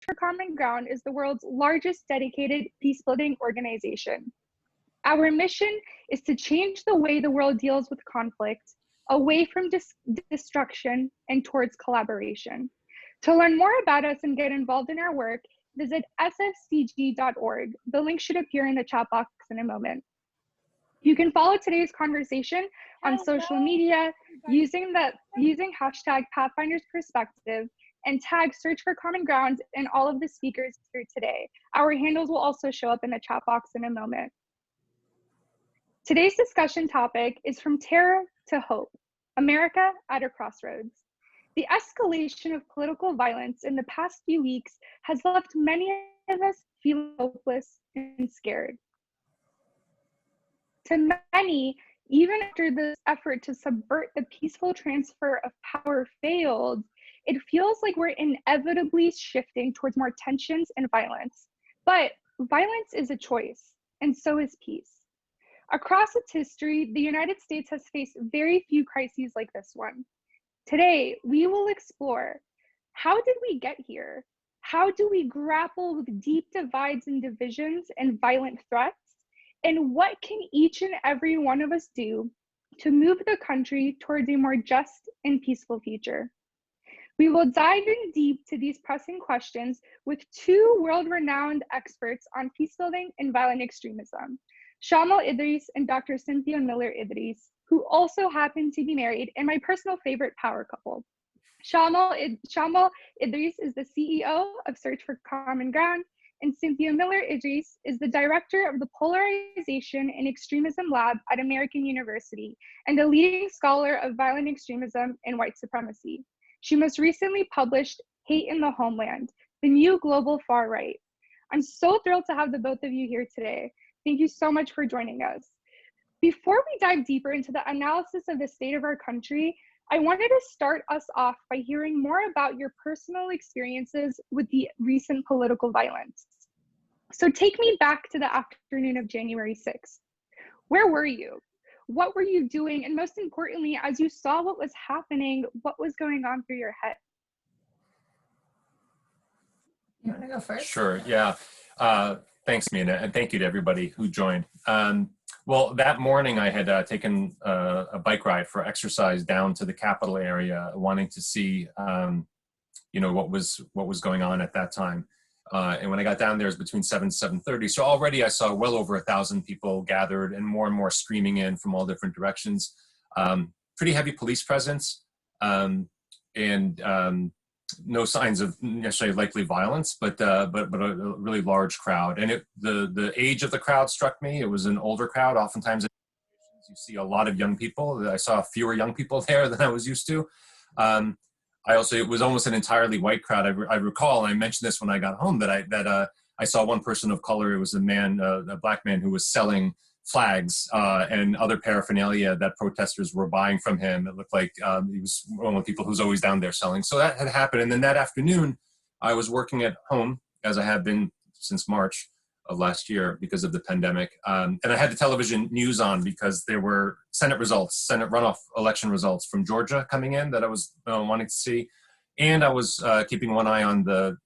for Common Ground is the world's largest dedicated peacebuilding organization. Our mission is to change the way the world deals with conflict, away from destruction and towards collaboration. To learn more about us and get involved in our work, visit sfcg.org. The link should appear in the chat box in a moment. You can follow today's conversation on social media using hashtag Pathfinder's Perspective and tag Search for Common Ground and all of the speakers here today. Our handles will also show up in the chat box in a moment. Today's discussion topic is From Terror to Hope, America at a Crossroads. The escalation of political violence in the past few weeks has left many of us feeling hopeless and scared. To many, even after this effort to subvert the peaceful transfer of power failed, it feels like we're inevitably shifting towards more tensions and violence. But violence is a choice, and so is peace. Across its history, the United States has faced very few crises like this one. Today, we will explore, how did we get here? How do we grapple with deep divides and divisions and violent threats? And what can each and every one of us do to move the country towards a more just and peaceful future? We will dive in deep to these pressing questions with two world-renowned experts on peacebuilding and violent extremism, Shamil-Idriss and Dr. Cynthia Miller-Idriss, who also happen to be married and my personal favorite power couple. Shamil-Idriss is the CEO of Search for Common Ground, and Cynthia Miller-Idriss is the director of the Polarization and Extremism Lab at American University and a leading scholar of violent extremism and white supremacy. She most recently published Hate in the Homeland, the New Global Far Right. I'm so thrilled to have the both of you here today. Thank you so much for joining us. Before we dive deeper into the analysis of the state of our country, I wanted to start us off by hearing more about your personal experiences with the recent political violence. So take me back to the afternoon of January 6th. Where were you? What were you doing? And most importantly, as you saw what was happening, what was going on through your head? You want to go first? Sure, yeah. Thanks, Mina, and thank you to everybody who joined. Well, that morning I had taken a bike ride for exercise down to the Capitol area, wanting to see, what was going on at that time. And when I got down there, it was between 7 and 7:30. So already I saw well over 1,000 people gathered and more streaming in from all different directions. Pretty heavy police presence, and no signs of necessarily likely violence, but a really large crowd. And the age of the crowd struck me. It was an older crowd. Oftentimes you see a lot of young people. I saw fewer young people there than I was used to. It was almost an entirely white crowd. I recall, and I mentioned this when I got home, that I saw one person of color. It was a black man who was selling flags and other paraphernalia that protesters were buying from him. It looked like he was one of the people who's always down there selling. So that had happened. And then that afternoon, I was working at home, as I have been since March of last year because of the pandemic. And I had the television news on because there were Senate runoff election results from Georgia coming in that I was wanting to see. And I was keeping one eye on the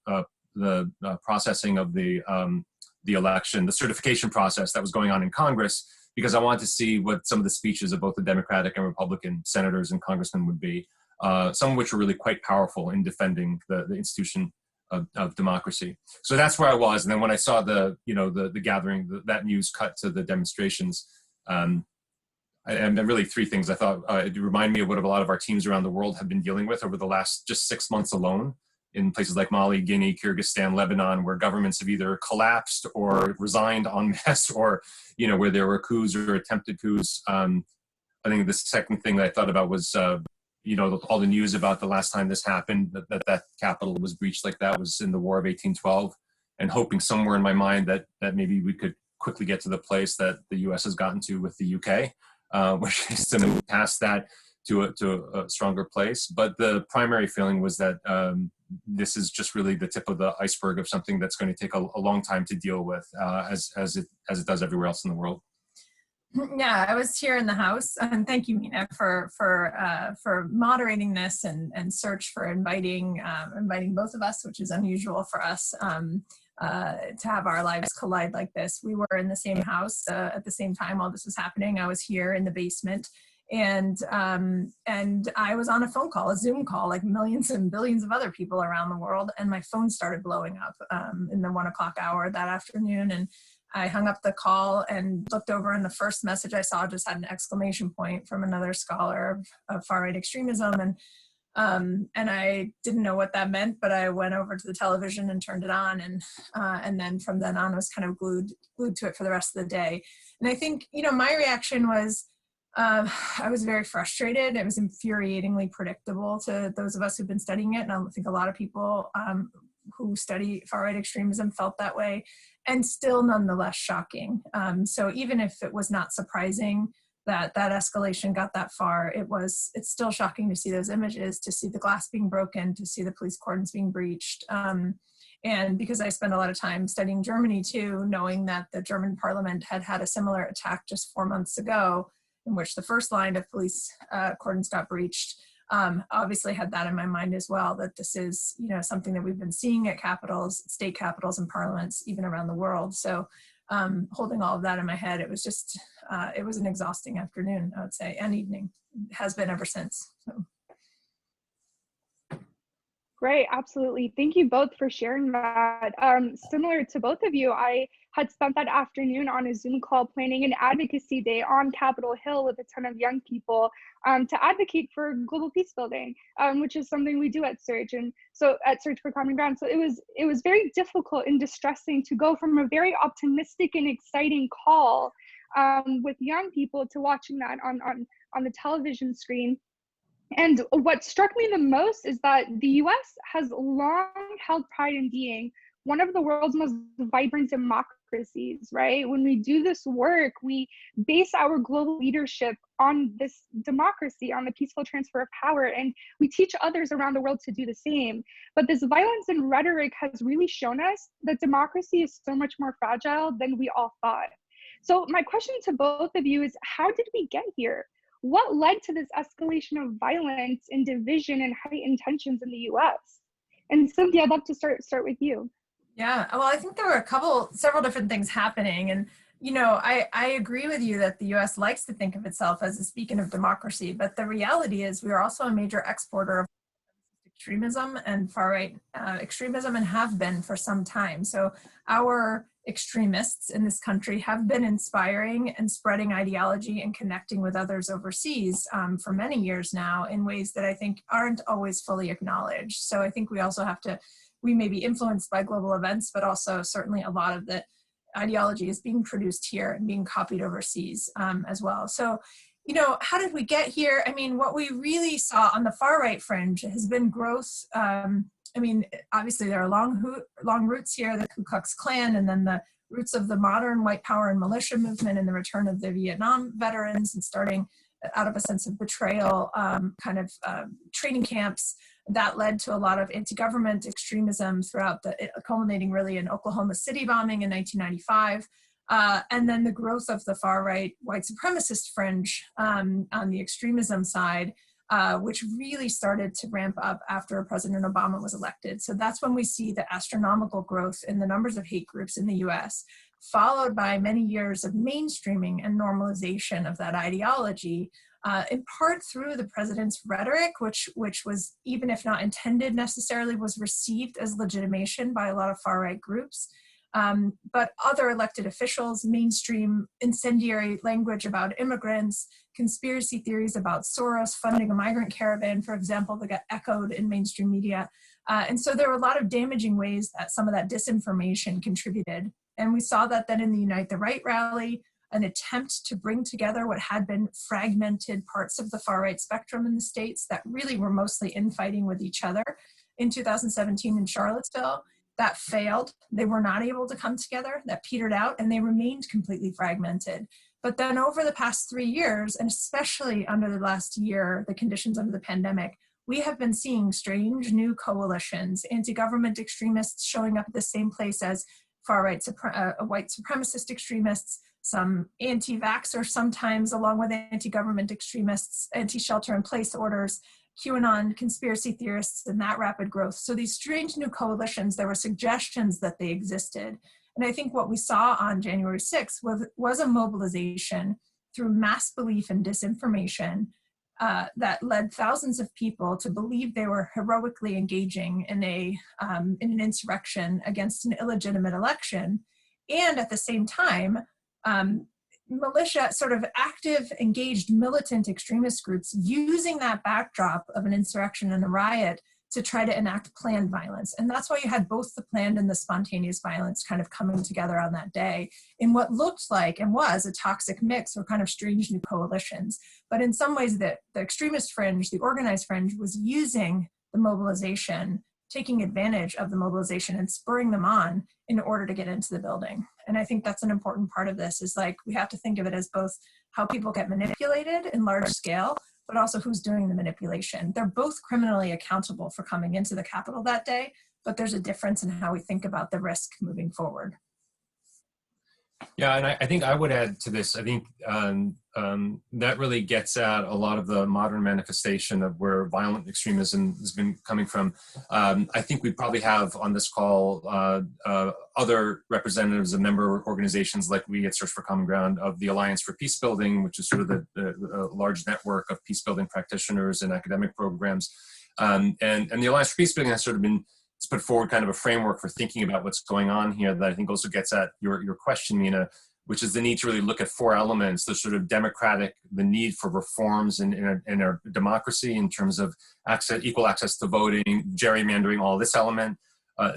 processing of the election, the certification process that was going on in Congress, because I wanted to see what some of the speeches of both the Democratic and Republican senators and congressmen would be, some of which were really quite powerful in defending the institution of democracy. So that's where I was. And then when I saw the gathering, that news cut to the demonstrations, and really three things. I thought it reminded me of what a lot of our teams around the world have been dealing with over the last just 6 months alone, in places like Mali, Guinea, Kyrgyzstan, Lebanon, where governments have either collapsed or resigned en masse, or where there were coups or attempted coups. I think the second thing that I thought about was all the news about the last time this happened, that capital was breached like that, was in the War of 1812, and hoping somewhere in my mind that maybe we could quickly get to the place that the U.S. has gotten to with the UK, which is to move past that to a stronger place. But the primary feeling was that this is just really the tip of the iceberg of something that's going to take a long time to deal with, as it does everywhere else in the world. Yeah, I was here in the house, and thank you, Mina, for moderating this and search for inviting both of us, which is unusual for us to have our lives collide like this. We were in the same house at the same time while this was happening. I was here in the basement, and I was on a phone call, a Zoom call, like millions and billions of other people around the world, and my phone started blowing up in the 1 o'clock hour that afternoon, and I hung up the call and looked over, and the first message I saw just had an exclamation point from another scholar of far-right extremism, and I didn't know what that meant, but I went over to the television and turned it on, and then from then on I was kind of glued to it for the rest of the day. And I think, you know, my reaction was, I was very frustrated. It was infuriatingly predictable to those of us who've been studying it, and I think a lot of people who study far-right extremism felt that way, and still nonetheless shocking. So even if it was not surprising that escalation got that far, it's still shocking to see those images, to see the glass being broken, to see the police cordons being breached. And because I spent a lot of time studying Germany too, knowing that the German parliament had a similar attack just 4 months ago, in which the first line of police cordons got breached, obviously had that in my mind as well, that this is, you know, something that we've been seeing at capitals, state capitals and parliaments, even around the world. So holding all of that in my head, it was just, it was an exhausting afternoon, I would say, and evening. It has been ever since. So. Great, absolutely. Thank you both for sharing that. Similar to both of you, I had spent that afternoon on a Zoom call planning an advocacy day on Capitol Hill with a ton of young people to advocate for global peace building, which is something we do at Search, and so at Search for Common Ground. So it was very difficult and distressing to go from a very optimistic and exciting call with young people to watching that on the television screen. And what struck me the most is that the US has long held pride in being one of the world's most vibrant democracies, right? When we do this work, we base our global leadership on this democracy, on the peaceful transfer of power, and we teach others around the world to do the same. But this violence and rhetoric has really shown us that democracy is so much more fragile than we all thought. So my question to both of you is, how did we get here? What led to this escalation of violence and division and heightened tensions in the US? And Cynthia, I'd love to start with you. Yeah, well, I think there were several different things happening. And, you know, I agree with you that the US likes to think of itself as a beacon of democracy, but the reality is we are also a major exporter of extremism and far-right extremism, and have been for some time. So our extremists in this country have been inspiring and spreading ideology and connecting with others overseas for many years now in ways that I think aren't always fully acknowledged. So I think we also we may be influenced by global events, but also certainly a lot of the ideology is being produced here and being copied overseas as well. So, you know, how did we get here? I mean, what we really saw on the far right fringe has been growth. I mean, obviously there are long roots here, the Ku Klux Klan, and then the roots of the modern white power and militia movement and the return of the Vietnam veterans, and starting out of a sense of betrayal, training camps that led to a lot of anti-government extremism throughout culminating really in Oklahoma City bombing in 1995. And then the growth of the far-right white supremacist fringe on the extremism side, which really started to ramp up after President Obama was elected. So that's when we see the astronomical growth in the numbers of hate groups in the US, followed by many years of mainstreaming and normalization of that ideology, in part through the president's rhetoric, which was, even if not intended necessarily, was received as legitimation by a lot of far-right groups. But other elected officials mainstream incendiary language about immigrants, conspiracy theories about Soros funding a migrant caravan, for example, that got echoed in mainstream media. And so there were a lot of damaging ways that some of that disinformation contributed. And we saw that then in the Unite the Right rally, an attempt to bring together what had been fragmented parts of the far-right spectrum in the States that really were mostly infighting with each other in 2017 in Charlottesville. That failed. They were not able to come together. That petered out, and they remained completely fragmented. But then over the past 3 years, and especially under the last year, the conditions under the pandemic, we have been seeing strange new coalitions, anti-government extremists showing up at the same place as far-right white supremacist extremists, some anti-vaxxers sometimes, along with anti-government extremists, anti-shelter-in-place orders, QAnon conspiracy theorists, and that rapid growth. So these strange new coalitions, there were suggestions that they existed. And I think what we saw on January 6th was a mobilization through mass belief and disinformation that led thousands of people to believe they were heroically engaging in an insurrection against an illegitimate election. And at the same time, militia, sort of active, engaged, militant extremist groups using that backdrop of an insurrection and a riot to try to enact planned violence. And that's why you had both the planned and the spontaneous violence kind of coming together on that day in what looked like and was a toxic mix or kind of strange new coalitions. But in some ways, the extremist fringe, the organized fringe, was using the mobilization, taking advantage of the mobilization and spurring them on in order to get into the building. And I think that's an important part of this, is like, we have to think of it as both how people get manipulated in large scale, but also who's doing the manipulation. They're both criminally accountable for coming into the Capitol that day, but there's a difference in how we think about the risk moving forward. Yeah, and I think I would add to this, I think that really gets at a lot of the modern manifestation of where violent extremism has been coming from. I think we probably have on this call other representatives of member organizations like we at Search for Common Ground of the Alliance for Peacebuilding, which is sort of the large network of peacebuilding practitioners and academic programs. And the Alliance for Peacebuilding has sort of been, it's put forward kind of a framework for thinking about what's going on here that I think also gets at your question, Mina, which is the need to really look at four elements: the sort of democratic, the need for reforms in our democracy in terms of access, equal access to voting, gerrymandering, all this element.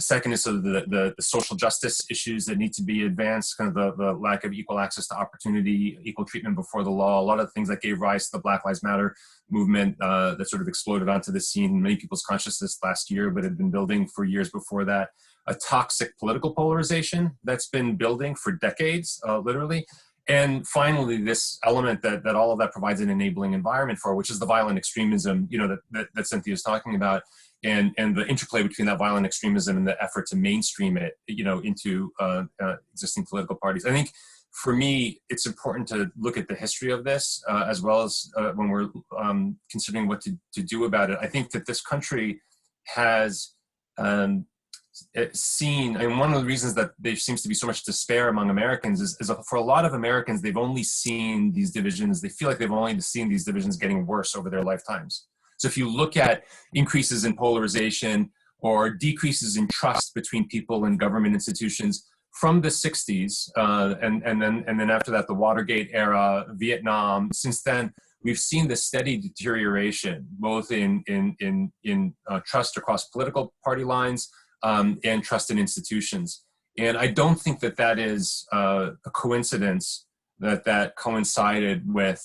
Second is sort of the social justice issues that need to be advanced, kind of the lack of equal access to opportunity, equal treatment before the law, a lot of the things that gave rise to the Black Lives Matter movement that sort of exploded onto the scene in many people's consciousness last year, but had been building for years before that. A toxic political polarization that's been building for decades, literally. And finally, this element that all of that provides an enabling environment for, which is the violent extremism, you know, that Cynthia is talking about, and the interplay between that violent extremism and the effort to mainstream it, you know, into existing political parties. I think for me, it's important to look at the history of this as well as when we're considering what to do about it. I think that this country has seen, and one of the reasons that there seems to be so much despair among Americans is for a lot of Americans, they've only seen these divisions, they feel like they've only seen these divisions getting worse over their lifetimes. So if you look at increases in polarization or decreases in trust between people and government institutions from the 60s, and then after that, the Watergate era, Vietnam, since then, we've seen the steady deterioration, both in trust across political party lines and trust in institutions. And I don't think that is a coincidence that coincided with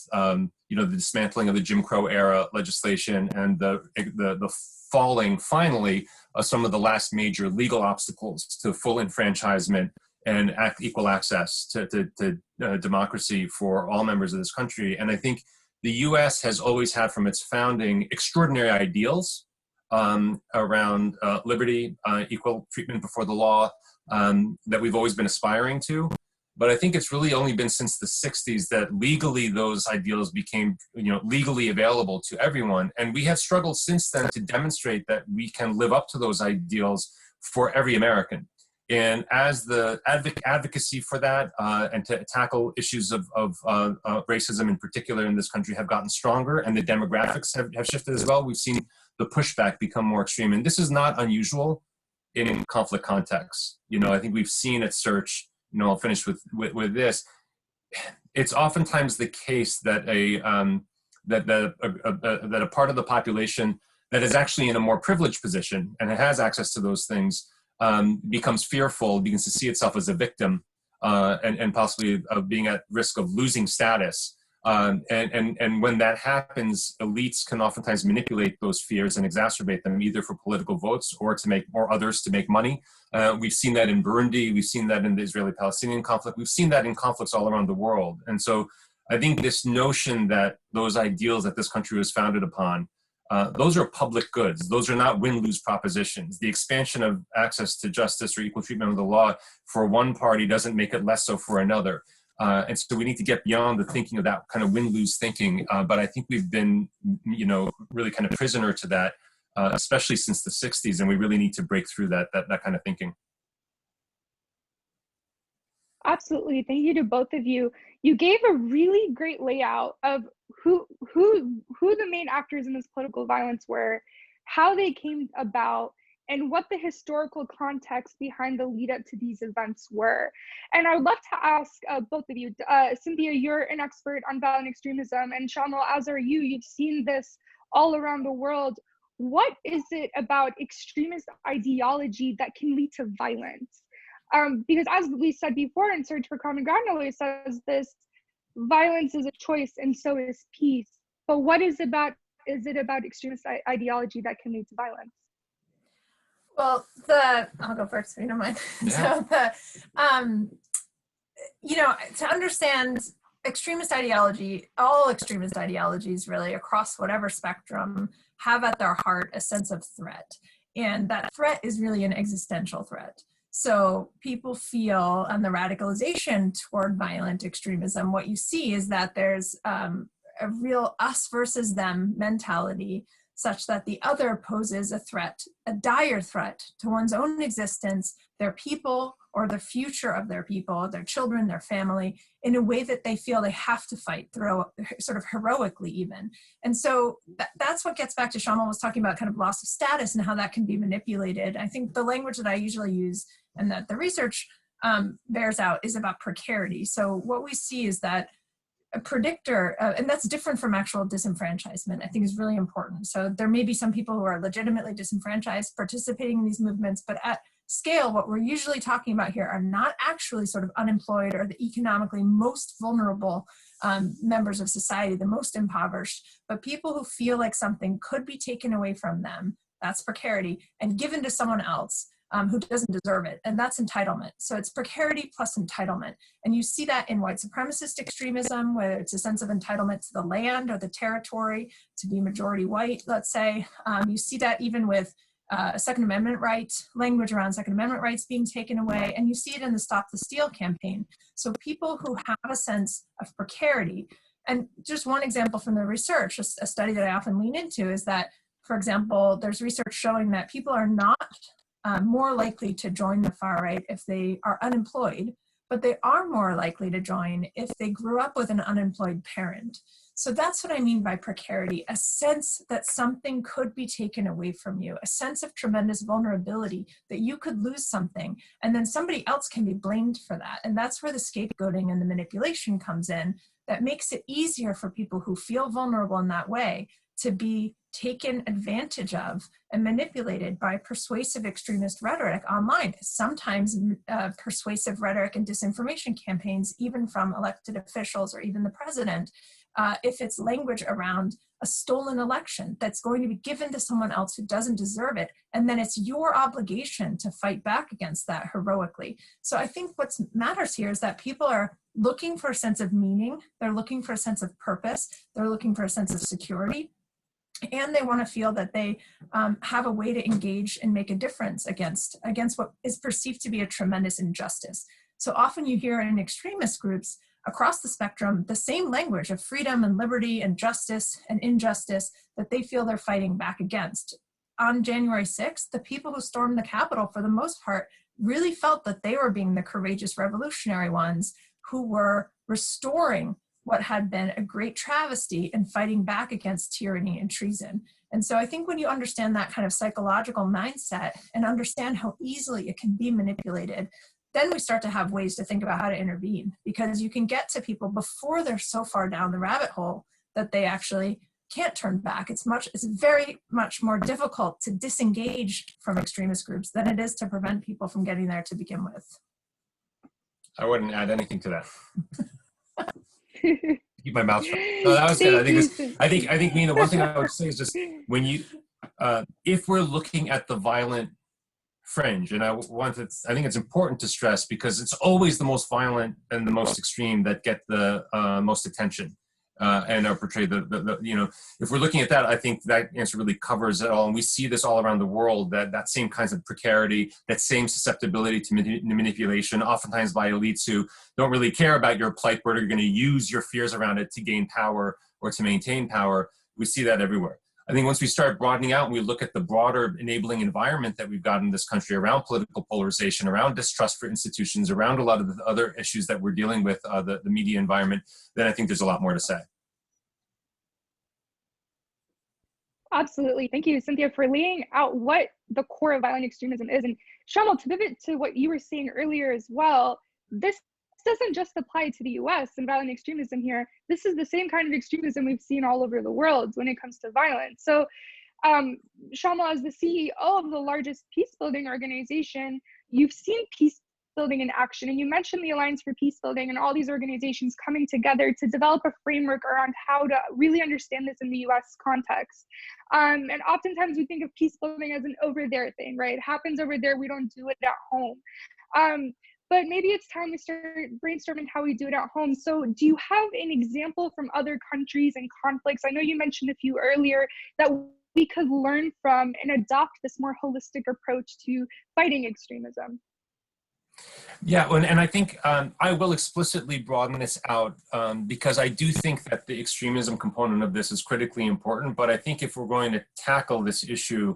you know, the dismantling of the Jim Crow era legislation and the falling, finally, of some of the last major legal obstacles to full enfranchisement and equal access to democracy for all members of this country. And I think the U.S. has always had, from its founding, extraordinary ideals around liberty, equal treatment before the law, that we've always been aspiring to. But I think it's really only been since the 60s that legally those ideals became, you know, legally available to everyone. And we have struggled since then to demonstrate that we can live up to those ideals for every American. And as the advocacy for that and to tackle issues of racism in particular in this country have gotten stronger, and the demographics have shifted as well, we've seen the pushback become more extreme. And this is not unusual in conflict contexts. You know, I think we've seen at Search, you know, I'll finish with this. It's oftentimes the case that that a part of the population that is actually in a more privileged position and has access to those things becomes fearful, begins to see itself as a victim, and possibly of being at risk of losing status. And when that happens, elites can oftentimes manipulate those fears and exacerbate them, either for political votes or others to make money. We've seen that in Burundi. We've seen that in the Israeli-Palestinian conflict. We've seen that in conflicts all around the world. And so I think this notion that those ideals that this country was founded upon those are public goods. Those are not win-lose propositions. The expansion of access to justice or equal treatment of the law for one party doesn't make it less so for another. And so we need to get beyond the thinking of that kind of win-lose thinking. But I think we've been, really kind of prisoner to that, especially since the 60s, and we really need to break through that kind of thinking. Absolutely. Thank you to both of you. You gave a really great layout of who the main actors in this political violence were, how they came about, and what the historical context behind the lead up to these events were. And I would love to ask both of you, Cynthia, you're an expert on violent extremism, and Shamil, as are you, you've seen this all around the world. What is it about extremist ideology that can lead to violence? Because as we said before in Search for Common Ground always says this, violence is a choice and so is peace. But what is it about extremist ideology that can lead to violence? Well, I'll go first if you don't mind. Yeah. So to understand extremist ideology, all extremist ideologies really across whatever spectrum have at their heart a sense of threat. And that threat is really an existential threat. So people feel on the radicalization toward violent extremism, what you see is that there's a real us versus them mentality, such that the other poses a threat, a dire threat to one's own existence, their people, or the future of their people, their children, their family, in a way that they feel they have to fight through, sort of heroically even. And so that's what gets back to Shamil was talking about, kind of loss of status and how that can be manipulated. I think the language that I usually use and that the research bears out is about precarity. So what we see is that a predictor, and that's different from actual disenfranchisement, I think is really important. So there may be some people who are legitimately disenfranchised participating in these movements, but at scale, what we're usually talking about here are not actually sort of unemployed or the economically most vulnerable members of society, the most impoverished, but people who feel like something could be taken away from them, that's precarity, and given to someone else who doesn't deserve it, and that's entitlement. So it's precarity plus entitlement. And you see that in white supremacist extremism, where it's a sense of entitlement to the land or the territory, to be majority white, let's say. You see that even with Second Amendment rights, language around Second Amendment rights being taken away, and you see it in the Stop the Steal campaign. So people who have a sense of precarity, and just one example from the research, a study that I often lean into is that, for example, there's research showing that people are not more likely to join the far right if they are unemployed, but they are more likely to join if they grew up with an unemployed parent. So that's what I mean by precarity, a sense that something could be taken away from you, a sense of tremendous vulnerability that you could lose something, and then somebody else can be blamed for that. And that's where the scapegoating and the manipulation comes in, that makes it easier for people who feel vulnerable in that way to be taken advantage of and manipulated by persuasive extremist rhetoric online, sometimes persuasive rhetoric and disinformation campaigns, even from elected officials or even the president, if it's language around a stolen election that's going to be given to someone else who doesn't deserve it, and then it's your obligation to fight back against that heroically. So I think what matters here is that people are looking for a sense of meaning, they're looking for a sense of purpose, they're looking for a sense of security, and they want to feel that they have a way to engage and make a difference against what is perceived to be a tremendous injustice. So often you hear in extremist groups across the spectrum the same language of freedom and liberty and justice and injustice that they feel they're fighting back against. On January 6th, the people who stormed the Capitol, for the most part, really felt that they were being the courageous revolutionary ones who were restoring what had been a great travesty and fighting back against tyranny and treason. And so I think when you understand that kind of psychological mindset and understand how easily it can be manipulated, then we start to have ways to think about how to intervene, because you can get to people before they're so far down the rabbit hole that they actually can't turn back. It's very much more difficult to disengage from extremist groups than it is to prevent people from getting there to begin with. I wouldn't add anything to that. Keep my mouth shut. No, that was good. I think Mina, one thing I would say is just when you, if we're looking at the violent fringe, and I think it's important to stress, because it's always the most violent and the most extreme that get the most attention. and portray you know, if we're looking at that, I think that answer really covers it all. And we see this all around the world, that same kinds of precarity, that same susceptibility to manipulation, oftentimes by elites who don't really care about your plight, but are going to use your fears around it to gain power or to maintain power. We see that everywhere. I think once we start broadening out and we look at the broader enabling environment that we've got in this country around political polarization, around distrust for institutions, around a lot of the other issues that we're dealing with, the media environment, then I think there's a lot more to say. Absolutely. Thank you, Cynthia, for laying out what the core of violent extremism is. And Shamil, to pivot to what you were saying earlier as well, this doesn't just apply to the US and violent extremism here. This is the same kind of extremism we've seen all over the world when it comes to violence. So Shamil, as the CEO of the largest peacebuilding organization, you've seen peacebuilding in action, and you mentioned the Alliance for Peacebuilding and all these organizations coming together to develop a framework around how to really understand this in the US context. And oftentimes we think of peacebuilding as an over there thing, right? It happens over there, we don't do it at home. But maybe it's time we start brainstorming how we do it at home. So do you have an example from other countries and conflicts? I know you mentioned a few earlier that we could learn from and adopt this more holistic approach to fighting extremism. Yeah, and I think I will explicitly broaden this out because I do think that the extremism component of this is critically important. But I think if we're going to tackle this issue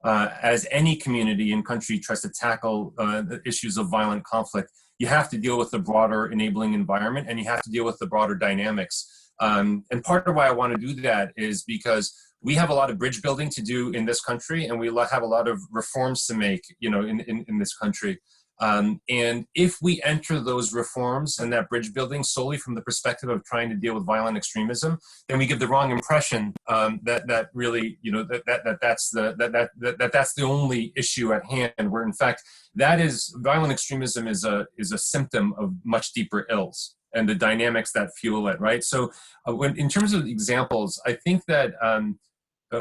as any community and country tries to tackle the issues of violent conflict, you have to deal with the broader enabling environment and you have to deal with the broader dynamics. And part of why I want to do that is because we have a lot of bridge building to do in this country, and we have a lot of reforms to make, you know, in this country. And if we enter those reforms and that bridge building solely from the perspective of trying to deal with violent extremism, then we give the wrong impression that really, you know, that's the only issue at hand. Where in fact, violent extremism is a symptom of much deeper ills and the dynamics that fuel it, right? So, in terms of examples, I think that.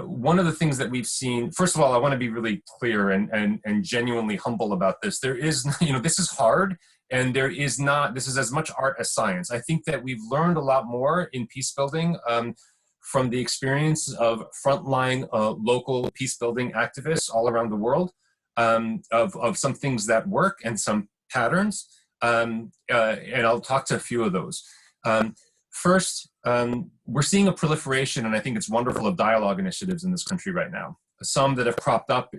One of the things that we've seen, first of all, I want to be really clear and genuinely humble about this. There is, you know, this is hard, and this is as much art as science. I think that we've learned a lot more in peace building from the experience of frontline local peace building activists all around the world, of some things that work and some patterns. And I'll talk to a few of those. First, we're seeing a proliferation, and I think it's wonderful, of dialogue initiatives in this country right now. Some that have cropped up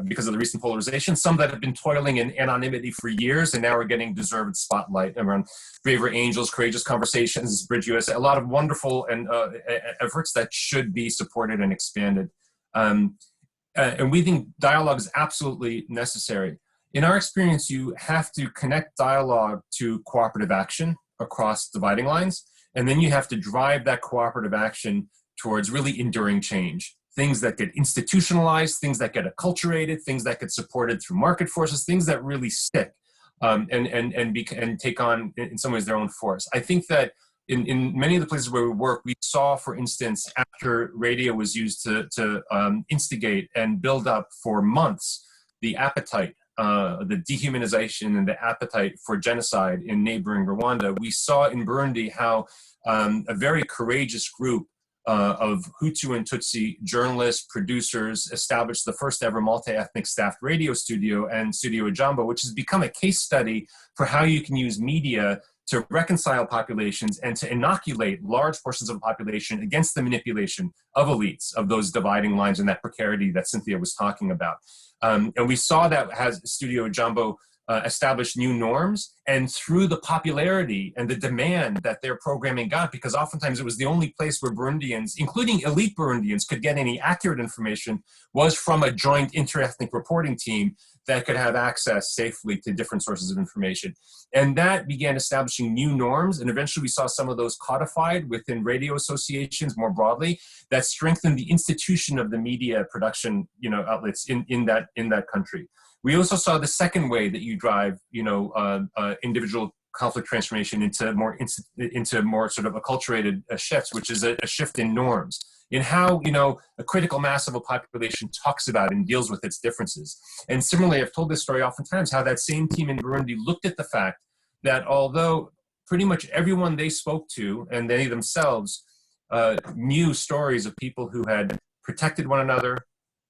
because of the recent polarization, some that have been toiling in anonymity for years and now are getting deserved spotlight around Braver Angels, Courageous Conversations, Bridge USA, a lot of wonderful efforts that should be supported and expanded. And we think dialogue is absolutely necessary. In our experience, you have to connect dialogue to cooperative action across dividing lines, and then you have to drive that cooperative action towards really enduring change. Things that get institutionalized, things that get acculturated, things that get supported through market forces, things that really stick and take on, in some ways, their own force. I think that in many of the places where we work, we saw, for instance, after radio was used to instigate and build up for months the appetite, the dehumanization and the appetite for genocide in neighboring Rwanda, we saw in Burundi how a very courageous group of Hutu and Tutsi journalists, producers established the first ever multi-ethnic staffed radio studio and Studio Ijambo, which has become a case study for how you can use media to reconcile populations and to inoculate large portions of the population against the manipulation of elites, of those dividing lines and that precarity that Cynthia was talking about. And we saw that as Studio Jumbo established new norms, and through the popularity and the demand that their programming got, because oftentimes it was the only place where Burundians, including elite Burundians, could get any accurate information, was from a joint interethnic reporting team that could have access safely to different sources of information. And that began establishing new norms, and eventually we saw some of those codified within radio associations more broadly that strengthened the institution of the media production, you know, outlets in that country. We also saw the second way that you drive, you know, individual conflict transformation into more sort of acculturated shifts, which is a shift in norms, in how, you know, a critical mass of a population talks about and deals with its differences. And similarly, I've told this story oftentimes, how that same team in Burundi looked at the fact that although pretty much everyone they spoke to, and they themselves, knew stories of people who had protected one another,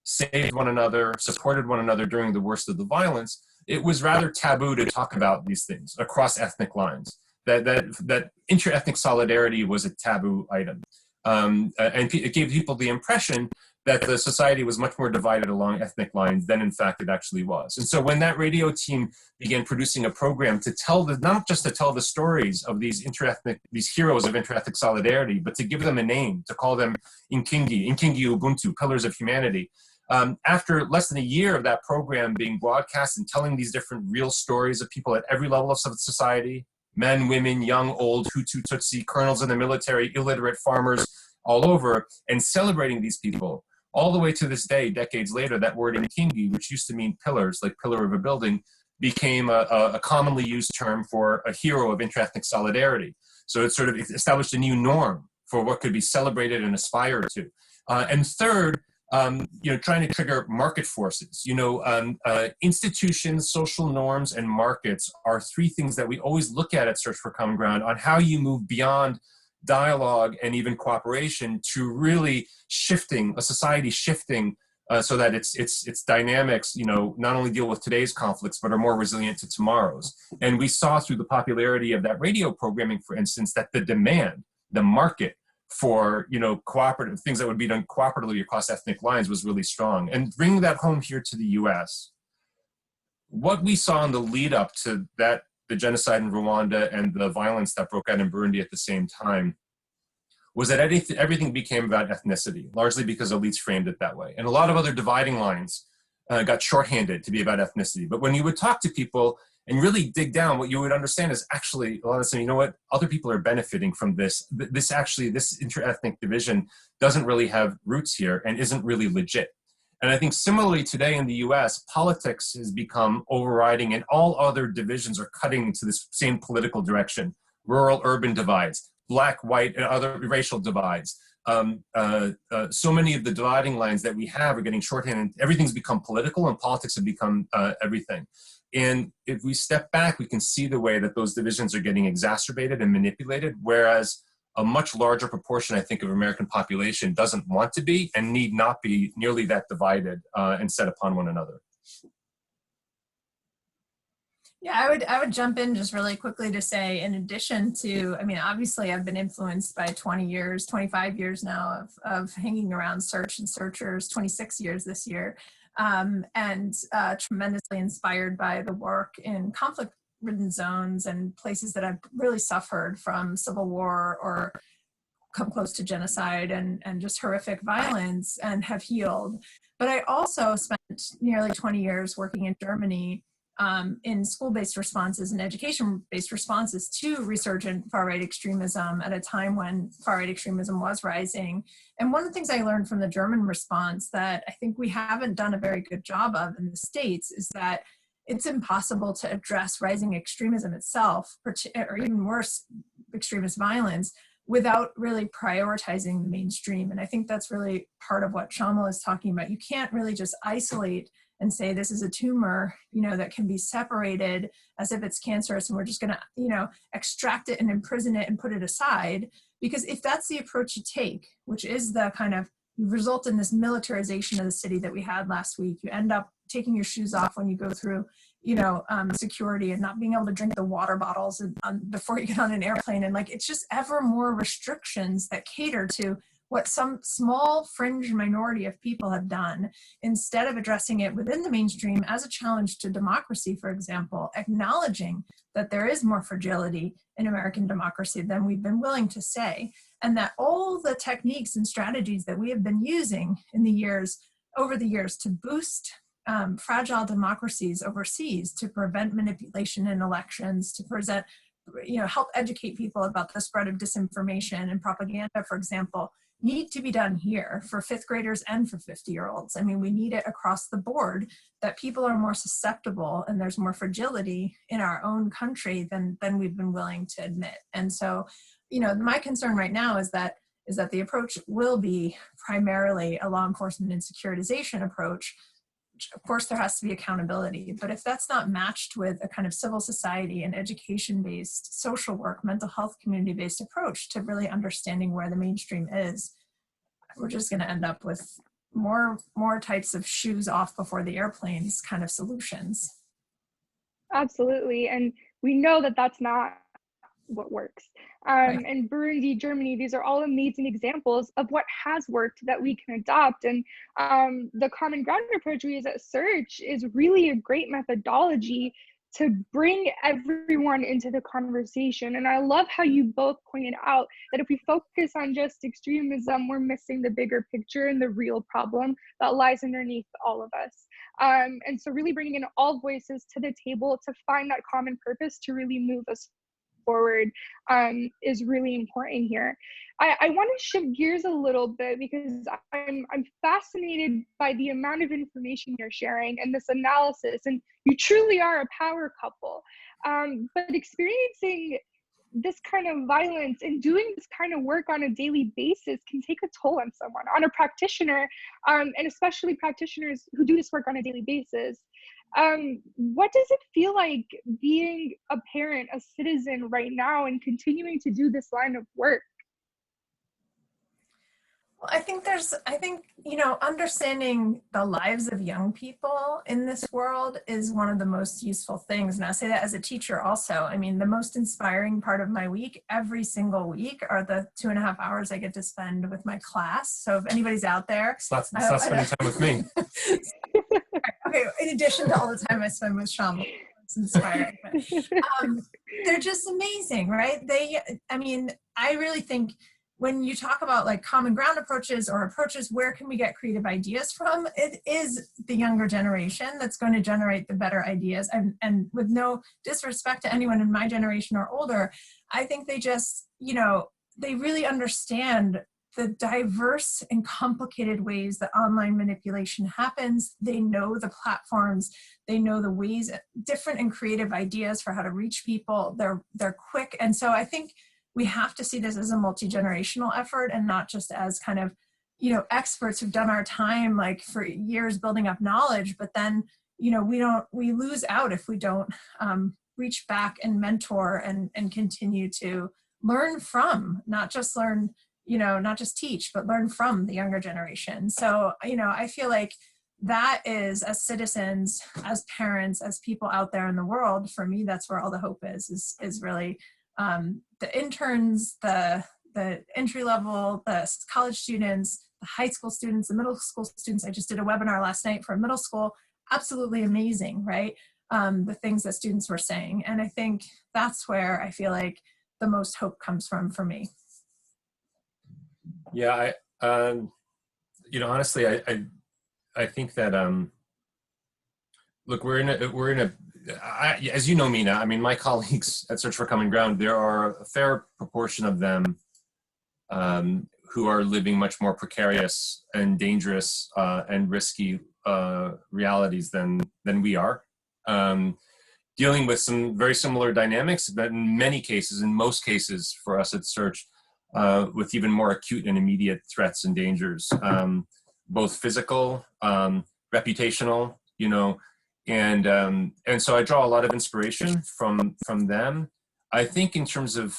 saved one another, supported one another during the worst of the violence. It was rather taboo to talk about these things across ethnic lines. That inter-ethnic solidarity was a taboo item. And it gave people the impression that the society was much more divided along ethnic lines than in fact it actually was. And so when that radio team began producing a program to tell not just to tell the stories of these heroes of inter-ethnic solidarity, but to give them a name, to call them Inkingi Ubuntu, Pillars of Humanity. After less than a year of that program being broadcast and telling these different real stories of people at every level of society, men, women, young, old, Hutu, Tutsi, colonels in the military, illiterate farmers, all over, and celebrating these people, all the way to this day, decades later, that word Inkingi, which used to mean pillars, like pillar of a building, became a commonly used term for a hero of inter-ethnic solidarity. So it sort of established a new norm for what could be celebrated and aspired to. And third, trying to trigger market forces. Institutions, social norms, and markets are three things that we always look at Search for Common Ground on how you move beyond dialogue and even cooperation to really shifting, a society shifting so that its dynamics, not only deal with today's conflicts, but are more resilient to tomorrow's. And we saw through the popularity of that radio programming, for instance, that the demand, the market for, cooperative things that would be done cooperatively across ethnic lines was really strong. And bringing that home here to the US, what we saw in the lead up to that, the genocide in Rwanda and the violence that broke out in Burundi at the same time, was that everything became about ethnicity, largely because elites framed it that way. And a lot of other dividing lines got shorthanded to be about ethnicity. But when you would talk to people and really dig down, what you would understand is actually, a lot of them, what, other people are benefiting from this. This inter-ethnic division doesn't really have roots here and isn't really legit. And I think similarly today in the US, politics has become overriding and all other divisions are cutting into this same political direction. Rural, urban divides, black, white, and other racial divides. So many of the dividing lines that we have are getting shorthanded. Everything's become political and politics have become everything. And if we step back, we can see the way that those divisions are getting exacerbated and manipulated, whereas a much larger proportion, I think, of American population doesn't want to be and need not be nearly that divided and set upon one another. Yeah, I would jump in just really quickly to say, in addition to, obviously I've been influenced by 20 years, 25 years now of hanging around Search and Searchers, 26 years this year, and tremendously inspired by the work in conflict-ridden zones and places that have really suffered from civil war or come close to genocide and just horrific violence and have healed. But I also spent nearly 20 years working in Germany in school-based responses and education-based responses to resurgent far-right extremism at a time when far-right extremism was rising. And one of the things I learned from the German response that I think we haven't done a very good job of in the States is that it's impossible to address rising extremism itself, or even worse, extremist violence, without really prioritizing the mainstream. And I think that's really part of what Shamil is talking about. You can't really just isolate and say this is a tumor, that can be separated as if it's cancerous and we're just gonna, extract it and imprison it and put it aside. Because if that's the approach you take, which is the kind of result in this militarization of the city that we had last week, you end up taking your shoes off when you go through, security and not being able to drink the water bottles before you get on an airplane. And it's just ever more restrictions that cater to what some small fringe minority of people have done, instead of addressing it within the mainstream as a challenge to democracy, for example, acknowledging that there is more fragility in American democracy than we've been willing to say, and that all the techniques and strategies that we have been using over the years to boost fragile democracies overseas, to prevent manipulation in elections, to help educate people about the spread of disinformation and propaganda, for example, need to be done here for fifth graders and for 50-year-olds. We need it across the board, that people are more susceptible and there's more fragility in our own country than we've been willing to admit. And so, my concern right now is that the approach will be primarily a law enforcement and securitization approach, of course there has to be accountability, but if that's not matched with a kind of civil society and education-based, social work, mental health, community-based approach to really understanding where the mainstream is, we're just going to end up with more types of shoes off before the airplanes kind of solutions. Absolutely. And we know that that's not what works. Right. And Burundi, Germany, these are all amazing examples of what has worked that we can adopt. And the common ground approach we use at Search is really a great methodology to bring everyone into the conversation. And I love how you both pointed out that if we focus on just extremism, we're missing the bigger picture and the real problem that lies underneath all of us. And so really bringing in all voices to the table to find that common purpose to really move us forward is really important here. I want to shift gears a little bit because I'm fascinated by the amount of information you're sharing and this analysis, and you truly are a power couple. But experiencing this kind of violence and doing this kind of work on a daily basis can take a toll on someone, on a practitioner, and especially practitioners who do this work on a daily basis. What does it feel like being a parent, a citizen right now, and continuing to do this line of work? Well, I think, you know, understanding the lives of young people in this world is one of the most useful things. And I say that as a teacher also. I mean, the most inspiring part of my week, every single week, are the 2.5 hours I get to spend with my class. So if anybody's out there. It's not spending time with me. Okay, in addition to all the time I spend with Shamil, it's inspiring. But, they're just amazing, right? I really think when you talk about like common ground approaches or approaches, where can we get creative ideas from? It is the younger generation that's going to generate the better ideas. And with no disrespect to anyone in my generation or older, I think they just, you know, they really understand the diverse and complicated ways that online manipulation happens. They know the platforms, they know the ways, different and creative ideas for how to reach people. They're quick. And so I think we have to see this as a multi-generational effort and not just as kind of, you know, experts who've done our time like for years building up knowledge, but then, you know, we lose out if we don't reach back and mentor and continue to learn from, not just learn, you know, not just teach, but learn from the younger generation. So, you know, I feel like that is, as citizens, as parents, as people out there in the world, for me, that's where all the hope is really the interns, the entry level, the college students, the high school students, the middle school students. I just did a webinar last night for middle school. Absolutely amazing, right? The things that students were saying. And I think that's where I feel like the most hope comes from for me. Yeah, you know, honestly, I think that look, we're in a as you know, Mina, I mean, my colleagues at Search for Common Ground, there are a fair proportion of them who are living much more precarious and dangerous and risky realities than we are. Dealing with some very similar dynamics, but in most cases for us at Search, with even more acute and immediate threats and dangers, both physical, reputational, you know, and so I draw a lot of inspiration from them. I think in terms of,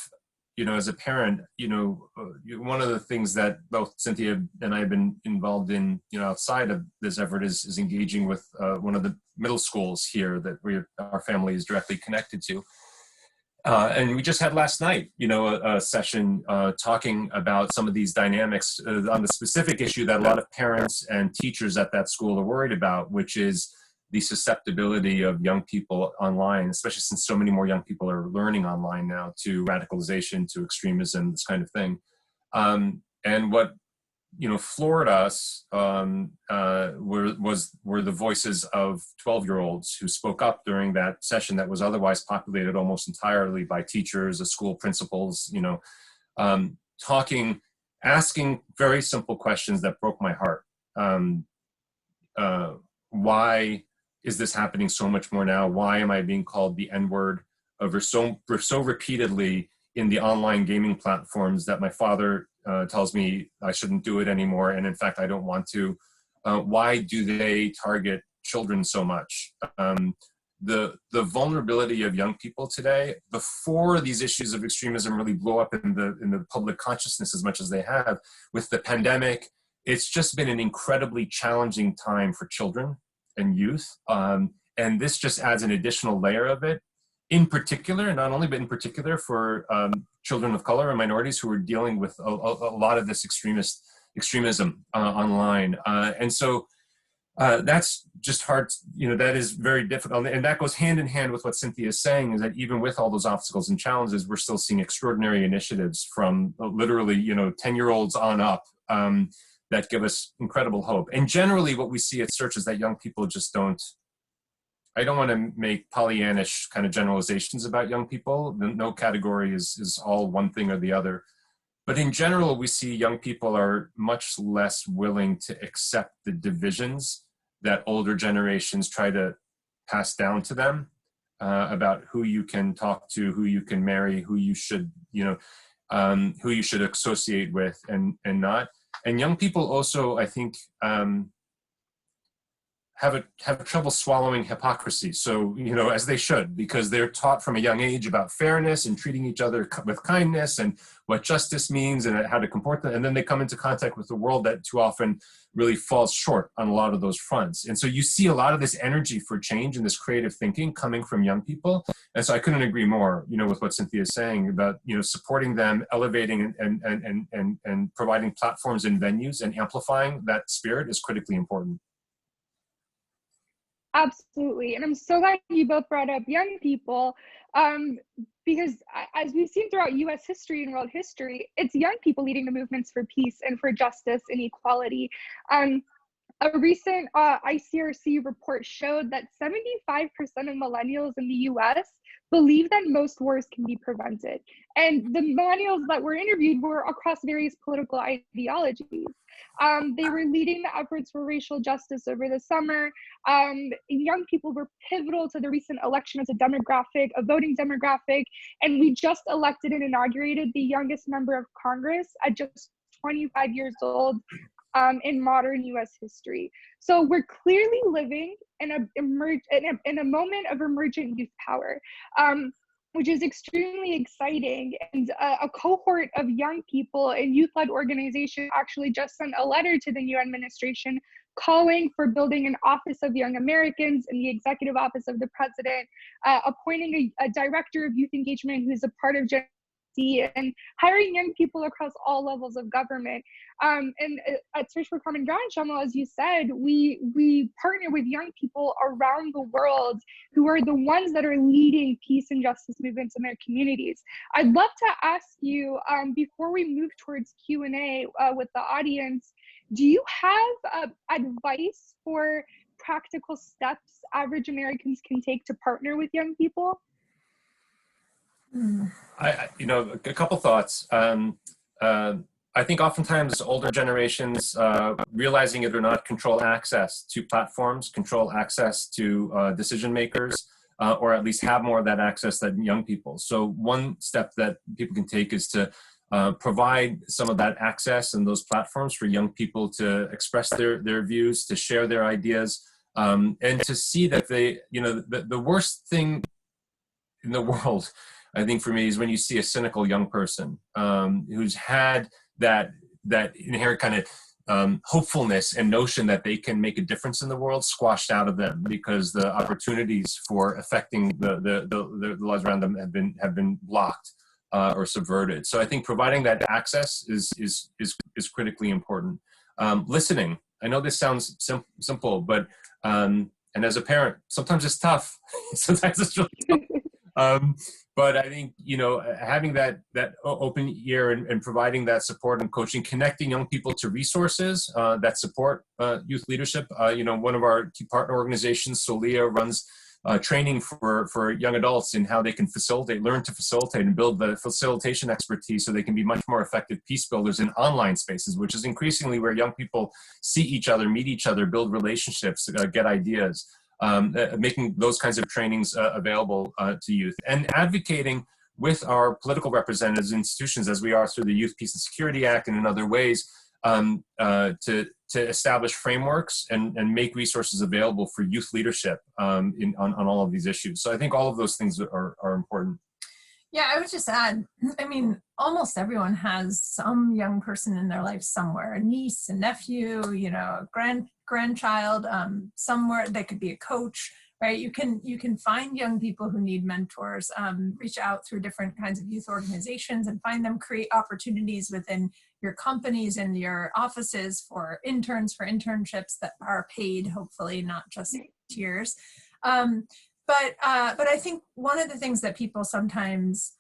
you know, as a parent, you know, one of the things that both Cynthia and I have been involved in, you know, outside of this effort is engaging with one of the middle schools here that our family is directly connected to. And we just had last night, you know, a session talking about some of these dynamics on the specific issue that a lot of parents and teachers at that school are worried about, which is the susceptibility of young people online, especially since so many more young people are learning online now, to radicalization, to extremism, this kind of thing. And what, you know, floored us were the voices of 12-year-olds who spoke up during that session that was otherwise populated almost entirely by teachers, school principals, you know, asking very simple questions that broke my heart. Why is this happening so much more now? Why am I being called the N-word so repeatedly in the online gaming platforms that my father tells me I shouldn't do it anymore, and in fact I don't want to? Why do they target children so much. The vulnerability of young people today, before these issues of extremism really blow up in the public consciousness as much as they have, with the pandemic, it's just been an incredibly challenging time for children and youth. And this just adds an additional layer of it. In particular, not only, but in particular for children of color and minorities who are dealing with a lot of this extremism online. And so that's just hard, that is very difficult. And that goes hand in hand with what Cynthia is saying, is that even with all those obstacles and challenges, we're still seeing extraordinary initiatives from literally, 10-year-olds on up that give us incredible hope. And generally what we see at Search is that young people just don't, I don't want to make Pollyannish kind of generalizations about young people. No category is all one thing or the other. But in general, we see young people are much less willing to accept the divisions that older generations try to pass down to them about who you can talk to, who you can marry, who you should, who you should associate with and not. And young people also, I think, have trouble swallowing hypocrisy. So, as they should, because they're taught from a young age about fairness and treating each other with kindness and what justice means and how to comport them. And then they come into contact with the world that too often really falls short on a lot of those fronts. And so you see a lot of this energy for change and this creative thinking coming from young people. And so I couldn't agree more, with what Cynthia is saying about, supporting them, elevating and providing platforms and venues and amplifying that spirit is critically important. Absolutely. And I'm so glad you both brought up young people, because as we've seen throughout US history and world history, it's young people leading the movements for peace and for justice and equality. A recent ICRC report showed that 75% of millennials in the US believe that most wars can be prevented. And the millennials that were interviewed were across various political ideologies. They were leading the efforts for racial justice over the summer. Young people were pivotal to the recent election as a voting demographic. And we just elected and inaugurated the youngest member of Congress at just 25 years old in modern US history. So we're clearly living in a moment of emergent youth power, which is extremely exciting. And a cohort of young people and youth-led organizations actually just sent a letter to the new administration calling for building an Office of Young Americans in the Executive Office of the President, appointing a director of youth engagement who's a part of Gen Z, and hiring young people across all levels of government. And at Search for Common Ground, Shamil, as you said, we partner with young people around the world who are the ones that are leading peace and justice movements in their communities. I'd love to ask you, before we move towards Q&A with the audience, do you have advice for practical steps average Americans can take to partner with young people? A couple thoughts. I think oftentimes older generations, realizing it or not, control access to platforms, control access to decision makers, or at least have more of that access than young people. So one step that people can take is to provide some of that access and those platforms for young people to express their views, to share their ideas, and to see that the worst thing in the world, I think for me, is when you see a cynical young person who's had that inherent kind of hopefulness and notion that they can make a difference in the world squashed out of them because the opportunities for affecting the lives around them have been blocked or subverted. So I think providing that access is critically important. Listening. I know this sounds simple, but and as a parent, sometimes it's tough. Sometimes it's really tough. But I think, having that open ear and providing that support and coaching, connecting young people to resources that support youth leadership. One of our key partner organizations, Solia, runs training for young adults in how they can learn to facilitate and build the facilitation expertise so they can be much more effective peace builders in online spaces, which is increasingly where young people see each other, meet each other, build relationships, get ideas. Making those kinds of trainings available to youth, and advocating with our political representatives, institutions, as we are through the Youth, Peace, and Security Act and in other ways, to establish frameworks and make resources available for youth leadership on all of these issues. So I think all of those things are important. Yeah, I would just add, I mean, almost everyone has some young person in their life somewhere, a niece, a nephew, you know, a grandchild, somewhere. They could be a coach, right? You can find young people who need mentors, reach out through different kinds of youth organizations and find them, create opportunities within your companies and your offices for interns, for internships that are paid, hopefully, not just volunteers. But I think one of the things that people sometimes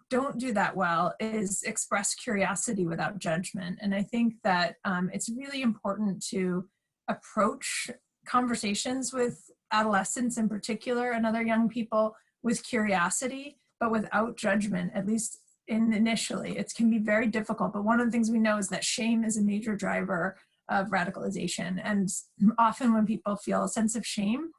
don't do that well is express curiosity without judgment. And I think that it's really important to approach conversations with adolescents in particular and other young people with curiosity, but without judgment, at least initially. It can be very difficult, but one of the things we know is that shame is a major driver of radicalization. And often when people feel a sense of shame,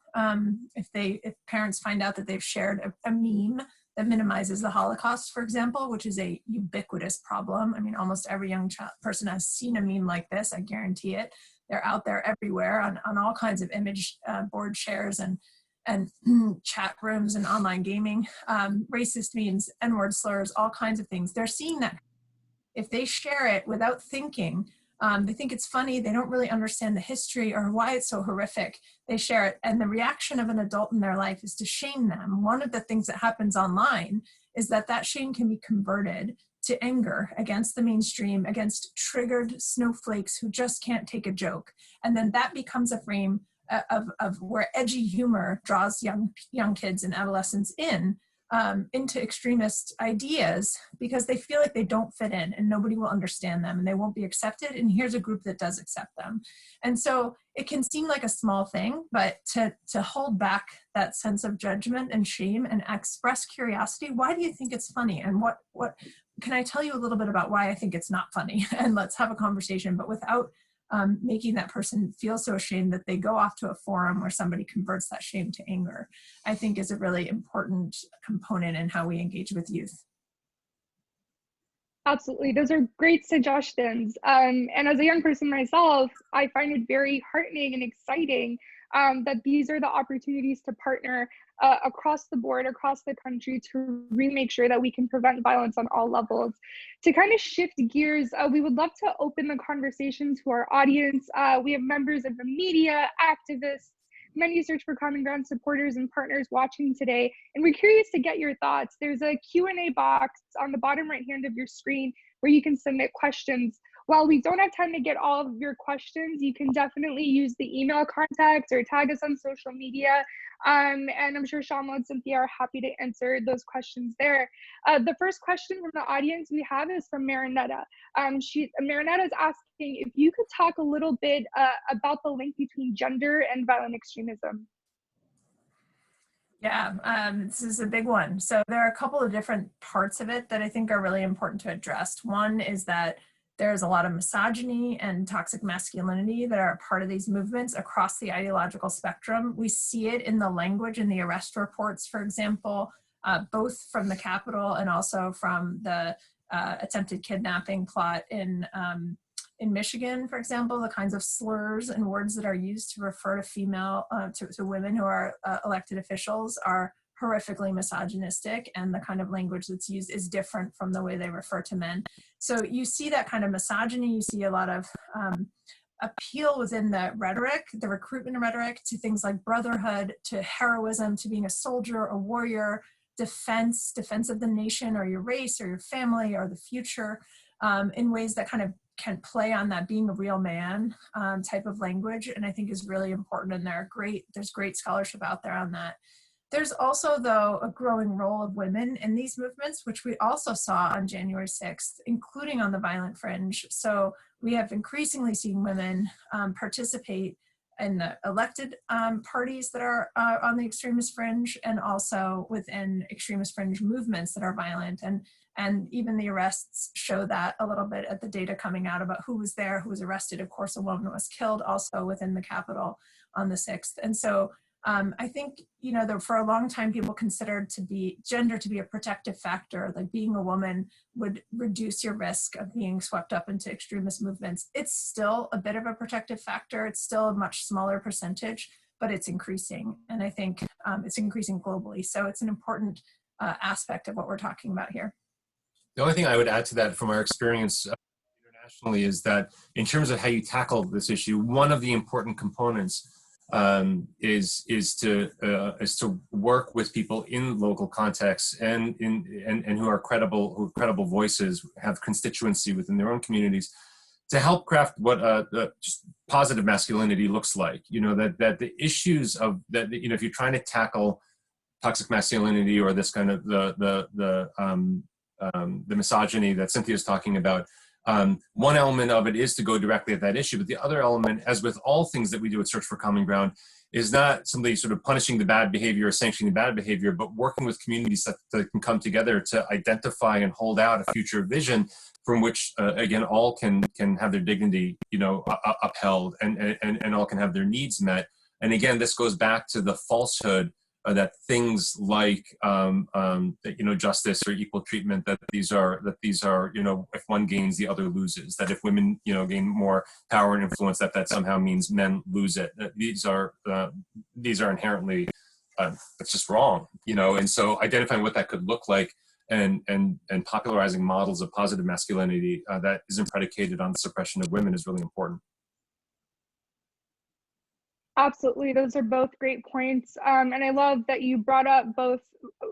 if parents find out that they've shared a meme that minimizes the Holocaust, for example, which is a ubiquitous problem. I mean, almost every young person has seen a meme like this, I guarantee it. They're out there everywhere on all kinds of image board shares and chat rooms and online gaming, racist memes, N-word slurs, all kinds of things. They're seeing that. If they share it without thinking, they think it's funny, they don't really understand the history or why it's so horrific, they share it, and the reaction of an adult in their life is to shame them. One of the things that happens online is that shame can be converted to anger against the mainstream, against triggered snowflakes who just can't take a joke. And then that becomes a frame of where edgy humor draws young kids and adolescents into extremist ideas because they feel like they don't fit in and nobody will understand them and they won't be accepted. And here's a group that does accept them. And so it can seem like a small thing, but to hold back that sense of judgment and shame and express curiosity, why do you think it's funny? And what can I tell you a little bit about why I think it's not funny? And let's have a conversation, but without making that person feel so ashamed that they go off to a forum where somebody converts that shame to anger, I think is a really important component in how we engage with youth. Absolutely, those are great suggestions. And as a young person myself, I find it very heartening and exciting that these are the opportunities to partner across the board, across the country, to really make sure that we can prevent violence on all levels. To kind of shift gears, we would love to open the conversation to our audience. We have members of the media, activists, many Search for Common Ground supporters and partners watching today, and we're curious to get your thoughts. There's a Q&A box on the bottom right hand of your screen where you can submit questions. While we don't have time to get all of your questions, you can definitely use the email contact or tag us on social media. And I'm sure Shamil and Cynthia are happy to answer those questions there. The first question from the audience we have is from Marinetta. Marinetta is asking if you could talk a little bit about the link between gender and violent extremism. Yeah, this is a big one. So there are a couple of different parts of it that I think are really important to address. One is that there's a lot of misogyny and toxic masculinity that are a part of these movements across the ideological spectrum. We see it in the language in the arrest reports, for example, both from the Capitol and also from the attempted kidnapping plot in Michigan, for example. The kinds of slurs and words that are used to refer to women who are elected officials are horrifically misogynistic, and the kind of language that's used is different from the way they refer to men. So you see that kind of misogyny, you see a lot of appeal within the rhetoric, the recruitment rhetoric, to things like brotherhood, to heroism, to being a soldier, a warrior, defense of the nation or your race or your family or the future, in ways that kind of can play on that being a real man type of language, and I think is really important. And there's great scholarship out there on that. There's also, though, a growing role of women in these movements, which we also saw on January 6th, including on the violent fringe. So we have increasingly seen women participate in the elected parties that are on the extremist fringe, and also within extremist fringe movements that are violent. And even the arrests show that a little bit at the data coming out about who was there, who was arrested. Of course, a woman was killed also within the Capitol on the 6th. And so I think, you know, that for a long time people considered gender to be a protective factor, like being a woman would reduce your risk of being swept up into extremist movements. It's still a bit of a protective factor. It's still a much smaller percentage, but it's increasing. And I think it's increasing globally. So it's an important aspect of what we're talking about here. The only thing I would add to that from our experience internationally is that in terms of how you tackle this issue, one of the important components is to work with people in local contexts and who are credible voices, have constituency within their own communities, to help craft what just positive masculinity looks like. You know, that the issues of that, you know, if you're trying to tackle toxic masculinity or this kind of the misogyny that Cynthia is talking about, one element of it is to go directly at that issue, but the other element, as with all things that we do at Search for Common Ground, is not simply sort of punishing the bad behavior or sanctioning the bad behavior, but working with communities that can come together to identify and hold out a future vision from which, again, all can have their dignity, you know, upheld, and all can have their needs met. And again, this goes back to the falsehood that things like you know, justice or equal treatment, that these are you know, if one gains the other loses, that if women, you know, gain more power and influence, that somehow means men lose it. These are inherently that's just wrong, you know. And so identifying what that could look like and popularizing models of positive masculinity that isn't predicated on the suppression of women is really important. Absolutely, those are both great points. And I love that you brought up both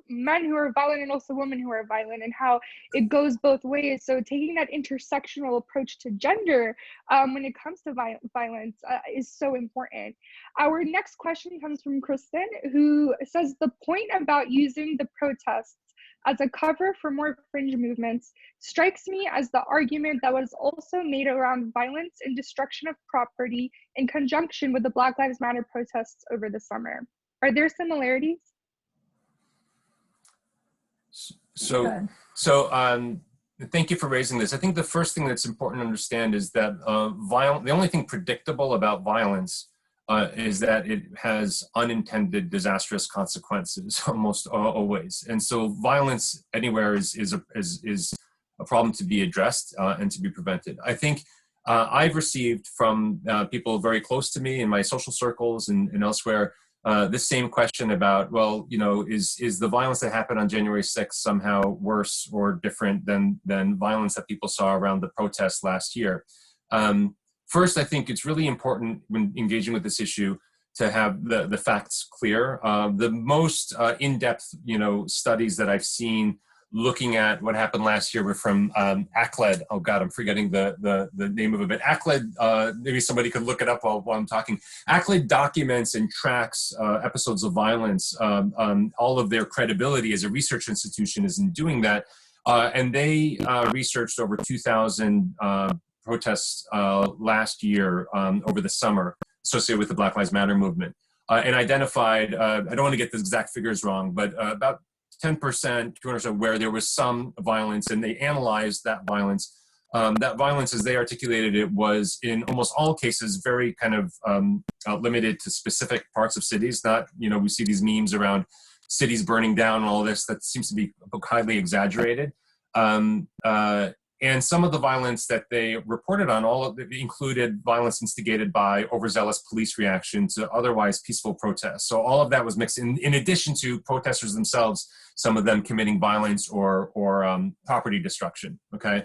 men who are violent and also women who are violent, and how it goes both ways. So taking that intersectional approach to gender when it comes to violence is so important. Our next question comes from Kristen, who says the point about using the protests as a cover for more fringe movements strikes me as the argument that was also made around violence and destruction of property in conjunction with the Black Lives Matter protests over the summer. Are there similarities? So thank you for raising this. I think the first thing that's important to understand is that the only thing predictable about violence is that it has unintended disastrous consequences almost always. And so violence anywhere is a problem to be addressed and to be prevented. I think I've received from people very close to me in my social circles and elsewhere this same question about, well, you know, is the violence that happened on January 6th somehow worse or different than violence that people saw around the protests last year? First, I think it's really important when engaging with this issue to have the facts clear. The most in-depth, you know, studies that I've seen looking at what happened last year were from ACLED. Oh God, I'm forgetting the name of it, but ACLED, maybe somebody could look it up while I'm talking. ACLED documents and tracks episodes of violence. All of their credibility as a research institution is in doing that. And they researched over 2,000 protests last year over the summer associated with the Black Lives Matter movement, and identified, I don't want to get the exact figures wrong, but about 10%, 200% where there was some violence, and they analyzed that violence. That violence, as they articulated it, was in almost all cases very kind of limited to specific parts of cities. Not, you know, we see these memes around cities burning down and all this, that seems to be highly exaggerated. And some of the violence that they reported on, all of it included violence instigated by overzealous police reaction to otherwise peaceful protests. So all of that was mixed in addition to protesters themselves, some of them committing violence or property destruction, okay?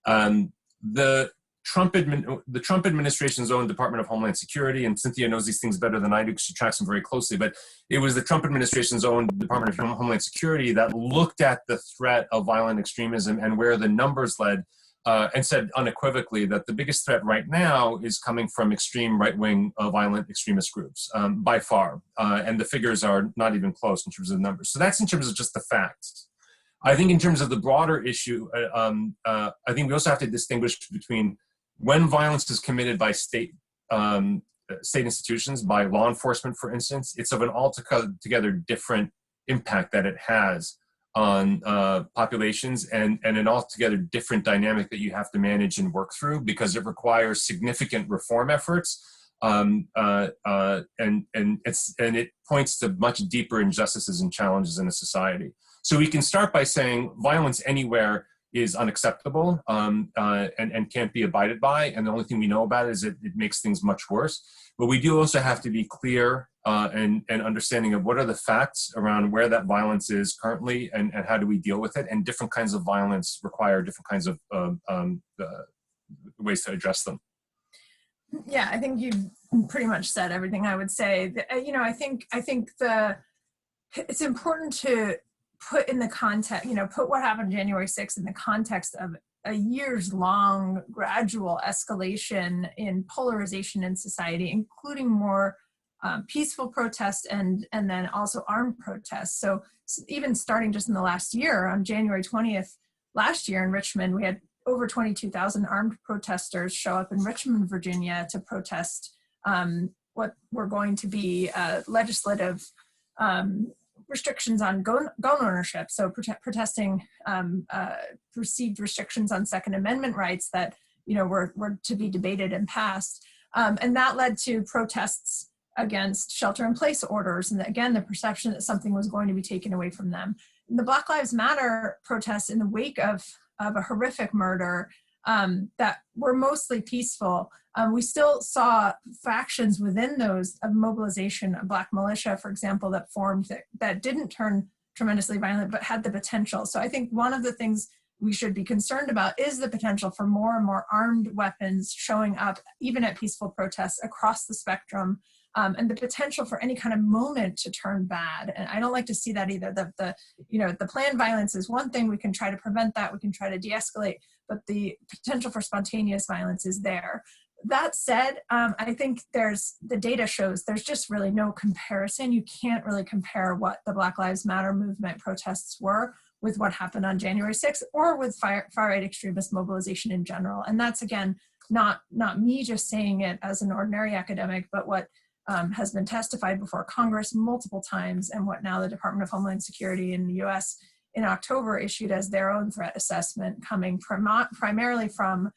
The Trump administration's own Department of Homeland Security, and Cynthia knows these things better than I do because she tracks them very closely, but it was the Trump administration's own Department of Homeland Security that looked at the threat of violent extremism and where the numbers led, and said unequivocally that the biggest threat right now is coming from extreme right-wing violent extremist groups, by far. And the figures are not even close in terms of the numbers. So that's in terms of just the facts. I think in terms of the broader issue, I think we also have to distinguish between when violence is committed by state institutions, by law enforcement, for instance, it's of an altogether different impact that it has on populations, and an altogether different dynamic that you have to manage and work through, because it requires significant reform efforts And it points to much deeper injustices and challenges in a society. So we can start by saying violence anywhere is unacceptable and can't be abided by. And the only thing we know about it is it makes things much worse. But we do also have to be clear and understanding of what are the facts around where that violence is currently and how do we deal with it. And different kinds of violence require different kinds of ways to address them. Yeah, I think you've pretty much said everything I would say. You know, I think it's important to put in the context, put what happened January 6th in the context of a years-long gradual escalation in polarization in society, including more peaceful protests and then also armed protests. So even starting just in the last year, on January 20th last year in Richmond, we had over 22,000 armed protesters show up in Richmond, Virginia to protest what were going to be legislative restrictions on gun ownership. So protesting perceived restrictions on Second Amendment rights that were to be debated and passed. And that led to protests against shelter-in-place orders. And again, the perception that something was going to be taken away from them. And the Black Lives Matter protests in the wake of a horrific murder that were mostly peaceful. We still saw factions within those of mobilization, of Black militia, for example, that formed that didn't turn tremendously violent, but had the potential. So I think one of the things we should be concerned about is the potential for more and more armed weapons showing up, even at peaceful protests across the spectrum, and the potential for any kind of moment to turn bad. And I don't like to see that either. The planned violence is one thing. We can try to prevent that. We can try to de-escalate, but the potential for spontaneous violence is there. That said, I think the data shows there's just really no comparison. You can't really compare what the Black Lives Matter movement protests were with what happened on January 6th or with far-right extremist mobilization in general. And that's, again, not me just saying it as an ordinary academic, but what has been testified before Congress multiple times, and what now the Department of Homeland Security in the US in October issued as their own threat assessment, coming primarily from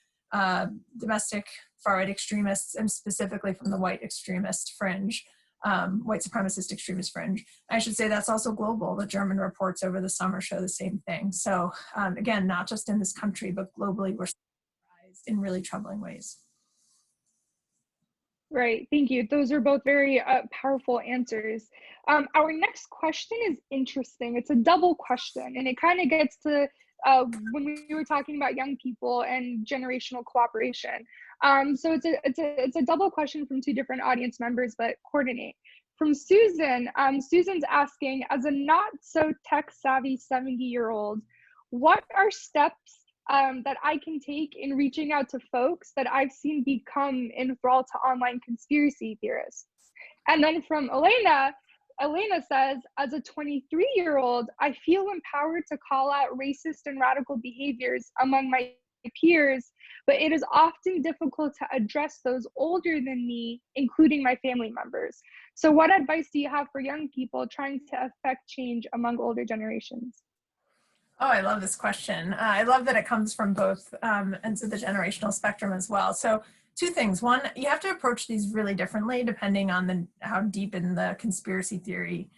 domestic far-right extremists, and specifically from the white extremist fringe, white supremacist extremist fringe. I should say that's also global. The German reports over the summer show the same thing. So again, not just in this country, but globally, we're surprised in really troubling ways. Right, thank you. Those are both very powerful answers. Our next question is interesting. It's a double question, and it kind of gets to when we were talking about young people and generational cooperation. So it's a double question from two different audience members, but coordinate. From Susan, Susan's asking, as a not so tech savvy 70-year-old, what are steps that I can take in reaching out to folks that I've seen become enthralled to online conspiracy theorists? And then from Elena says, as a 23-year-old, I feel empowered to call out racist and radical behaviors among my peers, but it is often difficult to address those older than me, including my family members. So what advice do you have for young people trying to affect change among older generations? Oh, I love this question. I love that it comes from both ends of the generational spectrum as well. So two things. One, you have to approach these really differently depending on how deep in the conspiracy theory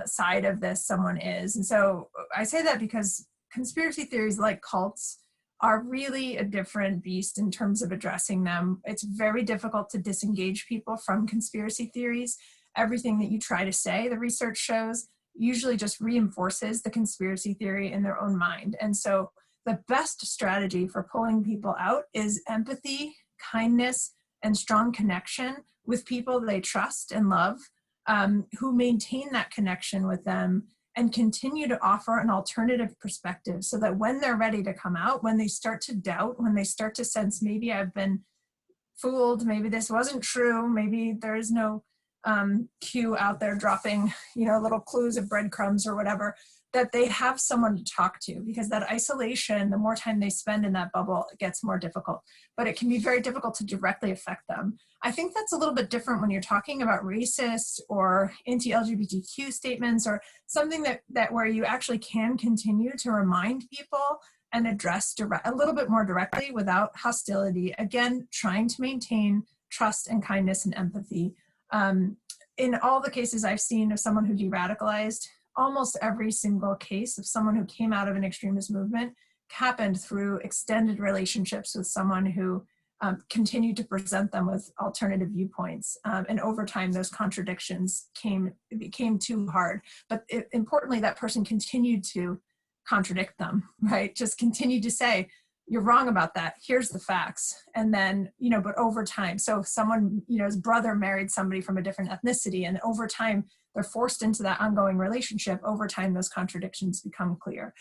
side of this someone is. And so I say that because conspiracy theories, like cults, are really a different beast in terms of addressing them. It's very difficult to disengage people from conspiracy theories. Everything that you try to say, the research shows, usually just reinforces the conspiracy theory in their own mind. And so the best strategy for pulling people out is empathy, kindness, and strong connection with people they trust and love, who maintain that connection with them and continue to offer an alternative perspective, so that when they're ready to come out, when they start to doubt, when they start to sense, maybe I've been fooled, maybe this wasn't true, maybe there is no Q out there dropping, little clues of breadcrumbs or whatever, that they have someone to talk to, because that isolation, the more time they spend in that bubble, it gets more difficult. But it can be very difficult to directly affect them. I think that's a little bit different when you're talking about racist or anti-LGBTQ statements, or something that where you actually can continue to remind people and address a little bit more directly without hostility. Again, trying to maintain trust and kindness and empathy. In all the cases I've seen of someone who de-radicalized, almost every single case of someone who came out of an extremist movement happened through extended relationships with someone who continued to present them with alternative viewpoints. And over time, those contradictions became too hard. But importantly, that person continued to contradict them, right? Just continued to say, you're wrong about that. Here's the facts. And then, but over time, so someone, his brother married somebody from a different ethnicity, and over time, they're forced into that ongoing relationship. Over time, those contradictions become clear.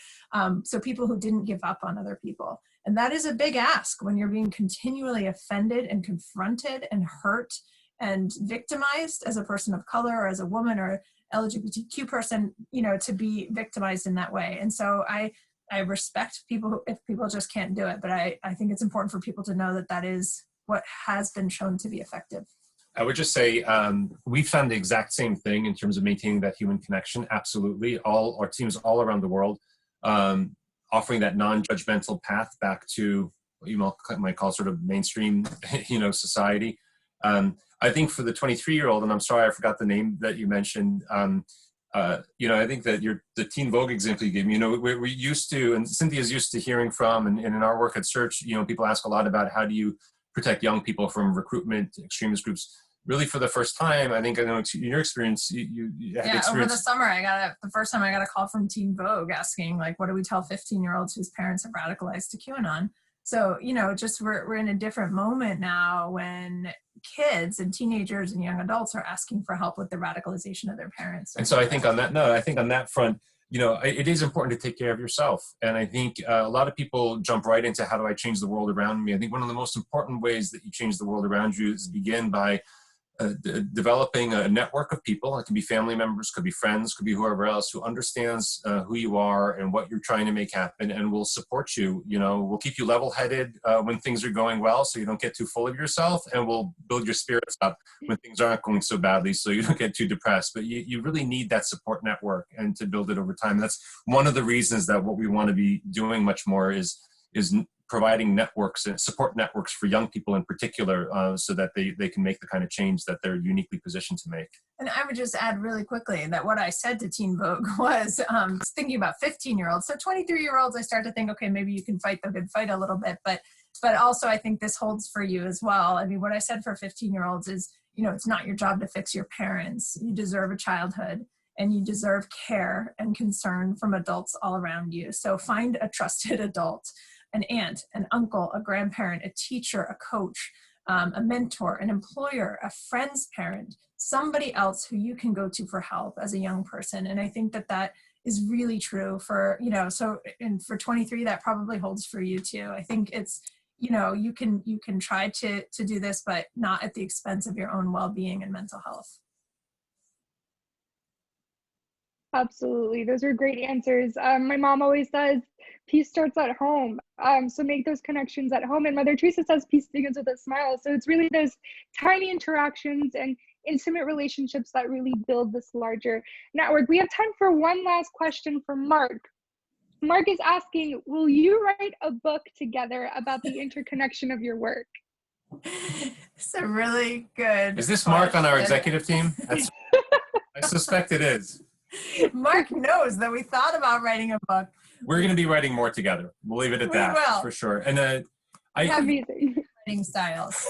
So people who didn't give up on other people. And that is a big ask when you're being continually offended and confronted and hurt and victimized as a person of color or as a woman or LGBTQ person, to be victimized in that way. And so I respect people if people just can't do it, but I think it's important for people to know that that is what has been shown to be effective. I would just say we found the exact same thing in terms of maintaining that human connection. Absolutely. All our teams all around the world offering that non-judgmental path back to what you might call sort of mainstream, society. I think for the 23-year-old, and I'm sorry I forgot the name that you mentioned, I think that the Teen Vogue example you gave me, we're used to, and Cynthia's used to hearing from, and in our work at Search, people ask a lot about how do you protect young people from recruitment, extremist groups. Really, for the first time, I think, I know in your experience, you had experience. Over the summer, the first time I got a call from Teen Vogue asking, like, what do we tell 15-year-olds whose parents have radicalized to QAnon? So, just we're in a different moment now when kids and teenagers and young adults are asking for help with the radicalization of their parents. And so I think on that front, it is important to take care of yourself. And I think a lot of people jump right into how do I change the world around me? I think one of the most important ways that you change the world around you is begin by developing a network of people. It can be family members, could be friends, could be whoever else who understands who you are and what you're trying to make happen, and will support you. We'll keep you level-headed when things are going well, so you don't get too full of yourself, and we'll build your spirits up when things aren't going so badly, so you don't get too depressed. But you really need that support network, and to build it over time. And that's one of the reasons that what we want to be doing much more is providing networks and support networks for young people in particular, so that they can make the kind of change that they're uniquely positioned to make. And I would just add really quickly that what I said to Teen Vogue was thinking about 15-year-olds. So 23-year-olds, I start to think, okay, maybe you can fight the good fight a little bit, but also I think this holds for you as well. I mean, what I said for 15-year-olds is, it's not your job to fix your parents. You deserve a childhood, and you deserve care and concern from adults all around you. So find a trusted adult, an aunt, an uncle, a grandparent, a teacher, a coach, a mentor, an employer, a friend's parent, somebody else who you can go to for help as a young person. And I think that is really true for, and for 23, that probably holds for you too. I think it's, you can try to do this, but not at the expense of your own well-being and mental health. Absolutely. Those are great answers. My mom always says, peace starts at home. So make those connections at home. And Mother Teresa says, peace begins with a smile. So it's really those tiny interactions and intimate relationships that really build this larger network. We have time for one last question from Mark. Mark is asking, will you write a book together about the interconnection of your work? It's a really good Is this question. Mark on our executive team? I suspect it is. Mark knows that we thought about writing a book. We're going to be writing more together. We'll leave it at that. Will. For sure. And we have writing styles.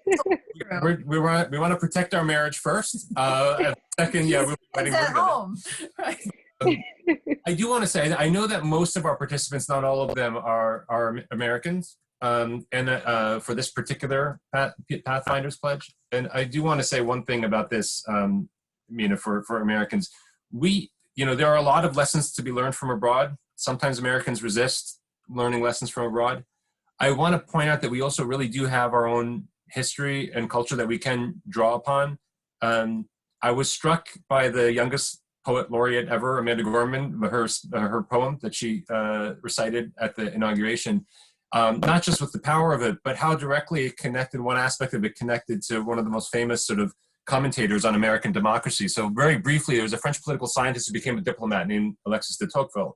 we want to protect our marriage first. And second, we'll be writing at home. Right. I do want to say, I know that most of our participants, not all of them, are Americans. And for this particular Pathfinders Pledge. And I do want to say one thing about this, for Americans. There are a lot of lessons to be learned from abroad. Sometimes Americans resist learning lessons from abroad. I want to point out that we also really do have our own history and culture that we can draw upon. I was struck by the youngest poet laureate ever, Amanda Gorman, her poem that she recited at the inauguration. Not just with the power of it, but how directly it connected, one aspect of it connected to one of the most famous sort of commentators on American democracy. So very briefly, there was a French political scientist who became a diplomat named Alexis de Tocqueville,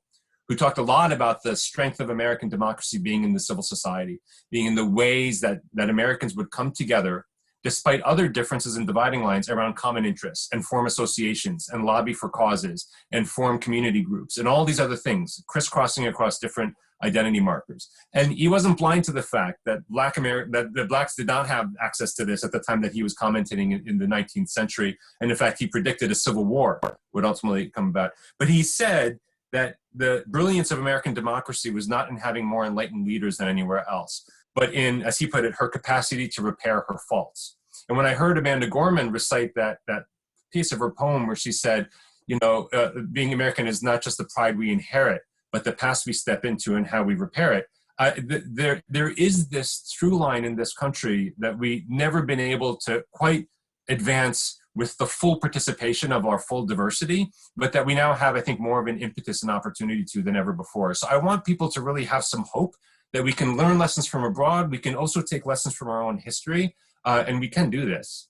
who talked a lot about the strength of American democracy being in the civil society, being in the ways that Americans would come together despite other differences and dividing lines around common interests, and form associations and lobby for causes and form community groups and all these other things, crisscrossing across different identity markers. And he wasn't blind to the fact that that blacks did not have access to this at the time that he was commenting in the 19th century. And in fact, he predicted a civil war would ultimately come about. But he said that the brilliance of American democracy was not in having more enlightened leaders than anywhere else, but in, as he put it, her capacity to repair her faults. And when I heard Amanda Gorman recite that piece of her poem where she said, being American is not just the pride we inherit, but the past we step into and how we repair it. There is this through line in this country that we've never been able to quite advance with the full participation of our full diversity, but that we now have, I think, more of an impetus and opportunity to than ever before. So I want people to really have some hope that we can learn lessons from abroad. We can also take lessons from our own history, and we can do this.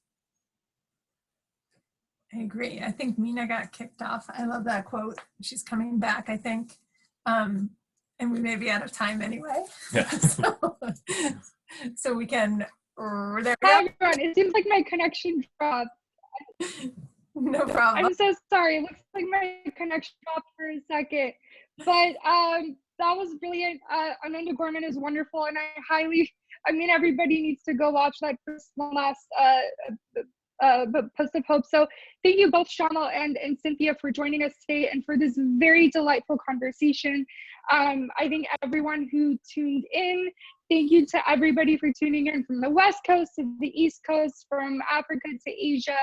I agree. I think Mina got kicked off. I love that quote. She's coming back, I think. And we may be out of time anyway. Yeah. so we can, there we Hi go. everyone, it seems like my connection dropped. No problem. I'm so sorry. It looks like my connection dropped for a second. But that was brilliant. Amanda Gorman is wonderful, and everybody needs to go watch that first one last Post of Hope. So thank you both, Shamil and Cynthia, for joining us today and for this very delightful conversation. I think everyone who tuned in, thank you to everybody for tuning in from the West Coast to the East Coast, from Africa to Asia.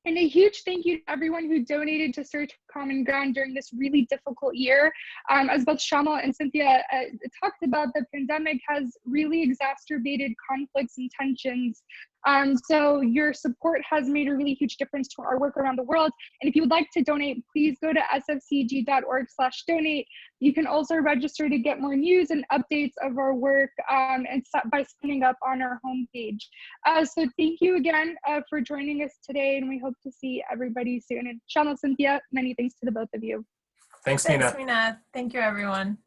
And a huge thank you to everyone who donated to Search for Common Ground during this really difficult year. As both Shamil and Cynthia talked about, the pandemic has really exacerbated conflicts and tensions. So your support has made a really huge difference to our work around the world. And if you would like to donate, please go to sfcg.org/donate. You can also register to get more news and updates of our work by signing up on our homepage. So thank you again for joining us today, and we hope to see everybody soon. And Shamil, Cynthia, many thanks to the both of you. Thanks, Mina. Thanks, Mina. Thank you, everyone.